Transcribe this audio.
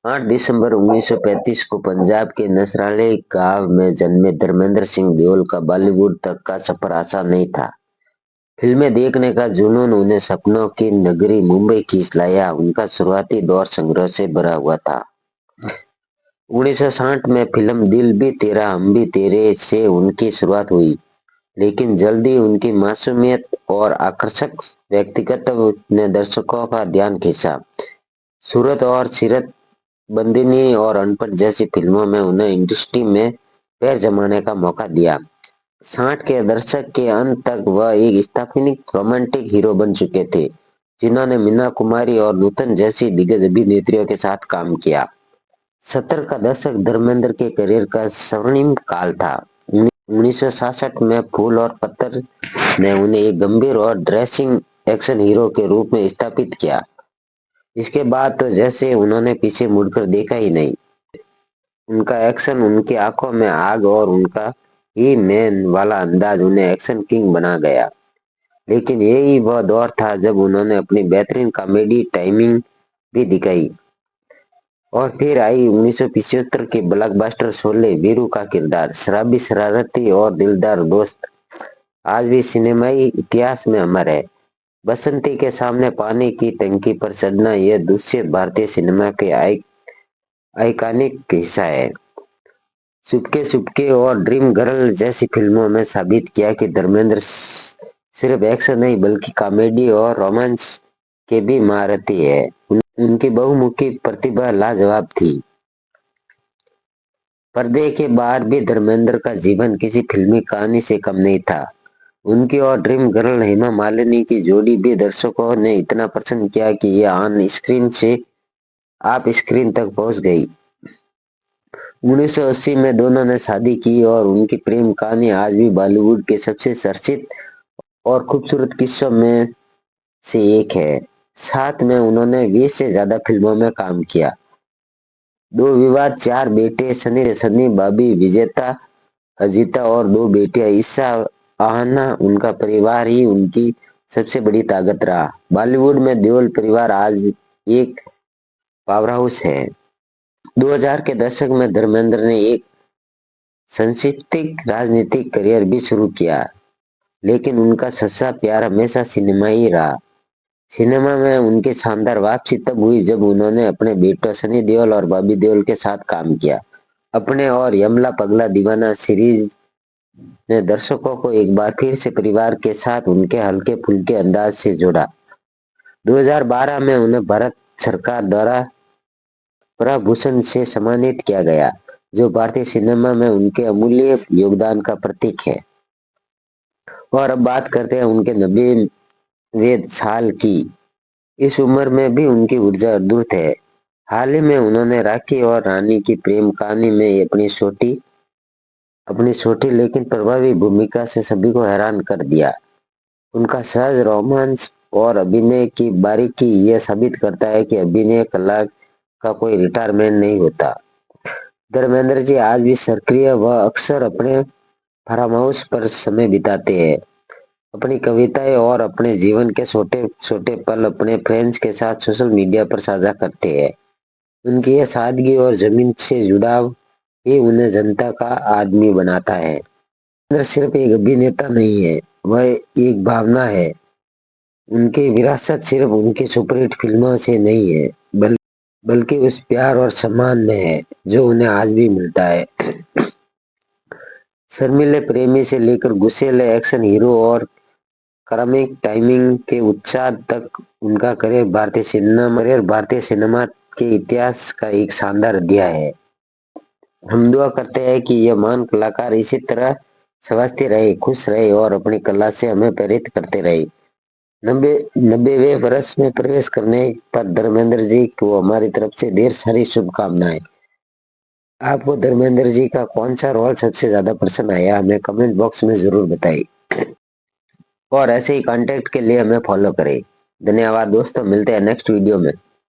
8 दिसंबर 1935 को पंजाब के नसराले गांव में जन्मे धर्मेंद्र सिंह देओल का बॉलीवुड तक का सफर आसान नहीं था। फिल्में देखने का जुनून उन्हें सपनों की नगरी मुंबई खींच लाया। उनका शुरुआती दौर संघर्ष से भरा हुआ था। 1960 में फिल्म दिल भी तेरा हम भी तेरे से उनकी शुरुआत हुई, लेकिन जल्दी उनकी मासूमियत और आकर्षक व्यक्तित्व ने दर्शकों का ध्यान खींचा। सूरत और सीरत बंदिनी और अनपढ़ जैसी फिल्मों में उन्हें इंडस्ट्री में पैर जमाने का मौका दिया। 60 के दशक के अंत तक वह एक स्थापित रोमांटिक हीरो बन चुके थे, जिन्होंने मीना कुमारी और नूतन जैसी दिग्गज अभिनेत्रियों के साथ काम किया। 70 का दशक धर्मेंद्र के करियर का स्वर्णिम काल था। 1966 में फूल और पत्थर ने उन्हें एक गंभीर और ड्रेसिंग एक्शन हीरो के रूप में स्थापित किया। इसके बाद तो जैसे उन्होंने पीछे मुड़कर देखा ही नहीं। उनका एक्शन, उनकी आंखों में आग और उनका ही मैन वाला अंदाज उन्हें एक्शन किंग बना गया। लेकिन यही वह दौर था जब उन्होंने अपनी बेहतरीन कॉमेडी टाइमिंग भी दिखाई। और फिर आई 1975 के ब्लॉकबस्टर शोले। वीरू का किरदार शराबी, शरारती और दिलदार दोस्त आज भी सिनेमाई इतिहास में अमर है। बसंती के सामने पानी की टंकी पर चढ़ना यह दूसरे भारतीय सिनेमा के आइकॉनिक हिस्सा है। चुपके चुपके और ड्रीम गर्ल जैसी फिल्मों में साबित किया कि धर्मेंद्र सिर्फ एक्शन नहीं बल्कि कॉमेडी और रोमांस के भी महारथी है। उनकी बहुमुखी प्रतिभा लाजवाब थी। पर्दे के बाहर भी धर्मेंद्र का जीवन किसी फिल्मी कहानी से कम नहीं था। उनकी और ड्रीम गर्ल हेमा मालिनी की जोड़ी भी दर्शकों ने इतना पसंद किया कि यह ऑन स्क्रीन से आप स्क्रीन तक पहुंच गई। 1980 में दोनों ने शादी की और उनकी प्रेम कहानी आज भी बॉलीवुड के सबसे चर्चित और खूबसूरत किस्सों में से एक है। साथ में उन्होंने 20 से ज्यादा फिल्मों में काम किया। 2 विवाह, 4 बेटे, सनी बाबी, विजेता, अजीता और 2 बेटियां ईशा, आहना। उनका परिवार ही उनकी सबसे बड़ी ताकत रहा। बॉलीवुड में देओल परिवार आज एक पावरहाउस है। 2000 के दशक में धर्मेंद्र ने एक संक्षिप्त राजनीतिक करियर भी शुरू किया, लेकिन उनका सच्चा प्यार हमेशा सिनेमा ही रहा। सिनेमा में उनकी शानदार वापसी तब हुई जब उन्होंने अपने बेटों सनी देओल और बॉबी देओल के साथ काम किया। अपने और यमला पगला दीवाना सीरीज ने दर्शकों को एक बार फिर से परिवार के साथ उनके हल्के फुल्के अंदाज से जोड़ा। 2012 में उन्हें भारत सरकार द्वारा प्रभूषण से सम्मानित किया गया, जो भारतीय सिनेमा में उनके अमूल्य योगदान का प्रतीक है। और अब बात करते हैं उनके 90वें साल की। इस उम्र में भी उनकी ऊर्जा अद्भुत है। हाल ही में उन्होंने राखी और रानी की प्रेम कहानी में अपनी छोटी लेकिन प्रभावी भूमिका से सभी को हैरान कर दिया। उनका सहज रोमांस और अभिनय की बारीकी यह साबित करता है कि अभिनय कला का कोई रिटायरमेंट नहीं होता। धर्मेंद्र जी आज भी सक्रिय व अक्सर अपने फार्म हाउस पर समय बिताते हैं। अपनी कविताएं और अपने जीवन के छोटे छोटे पल अपने फ्रेंड्स के साथ सोशल मीडिया पर साझा करते हैं। उनकी यह सादगी और जमीन से जुड़ाव ही उन्हें जनता का आदमी बनाता है। धर्मेंद्र सिर्फ एक अभिनेता नहीं है, वह एक भावना है। उनकी विरासत सिर्फ उनकी सुपरहिट फिल्मों से नहीं है, बल्कि उस प्यार और सम्मान में है जो उन्हें आज भी मिलता है। शर्मीले प्रेमी से लेकर गुस्सेले एक्शन हीरो और कॉमिक टाइमिंग के उत्साह तक उनका करियर भारतीय सिनेमा के इतिहास का एक शानदार अध्याय है। हम दुआ करते हैं कि यह महान कलाकार इसी तरह स्वस्थ रहे, खुश रहे और अपनी कला से हमें प्रेरित करते रहे। 90वें वर्ष में प्रवेश करने पर धर्मेंद्र जी को हमारी तरफ से ढेर सारी शुभकामनाएं। आपको धर्मेंद्र जी का कौन सा रोल सबसे ज्यादा पसंद आया, हमें कमेंट बॉक्स में जरूर बताइए। और ऐसे ही कांटेक्ट के लिए हमें फॉलो करें। धन्यवाद दोस्तों, मिलते हैं नेक्स्ट वीडियो में।